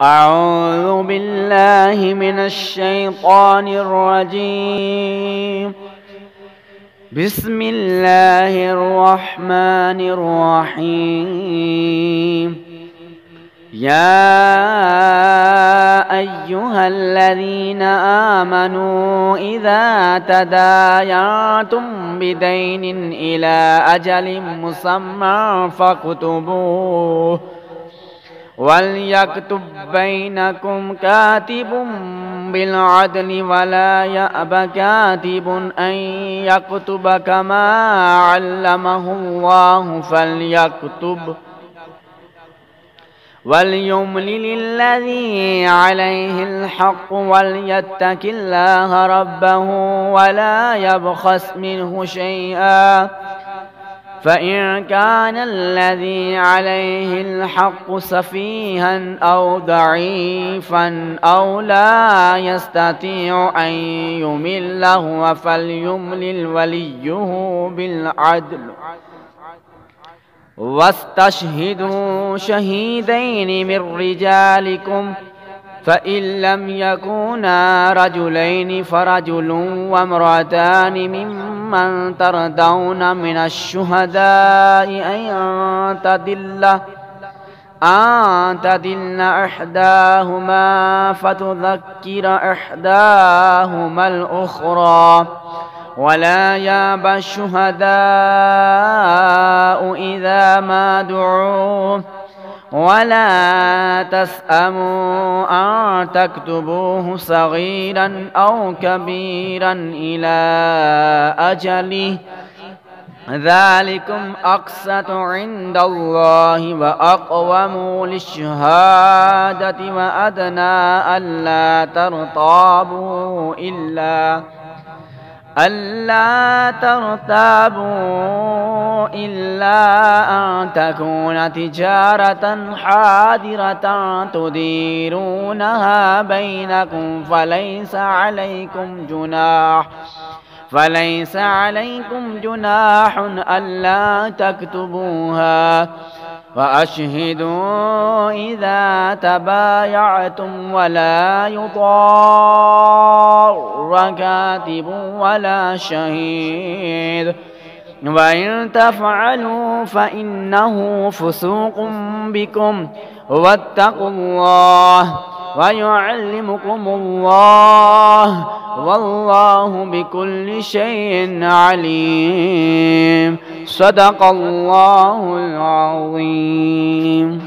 أعوذ بالله من الشيطان الرجيم. بسم الله الرحمن الرحيم. يا أيها الذين آمنوا إذا تداينتم بدين إلى أجل مسمى فاكتبوه، وليكتب بينكم كاتب بالعدل ولا يأب كاتب أن يكتب كما علمه الله فليكتب، وليملل الذي عليه الحق وليتق الله ربه ولا يبخس منه شيئا، فإن كان الذي عليه الحق سفيها أو ضعيفا أو لا يستطيع أن يمل هو فليملل وليه بالعدل، واستشهدوا شهيدين من رجالكم، فإن لم يكونا رجلين فرجل وامرأتان ممن ترضون من الشهداء أن تضل إحداهما فتذكر إحداهما الأخرى، ولا يأبى الشهداء إذا ما دعوا، ولا تسأموا أن تكتبوه صغيرا أو كبيرا إلى أجله، ذلكم أقسط عند الله وأقوم للشهادة وأدنى ألا ترتابوا إلا أن تكون تجارة حاضرة تديرونها بينكم فليس عليكم جناح ألا تكتبوها، وأشهدوا إذا تبايعتم ولا يضار كاتب ولا شهيد، وإن تفعلوا فإنه فسوق بكم، واتقوا الله ويعلمكم الله والله بكل شيء عليم. صدق الله العظيم.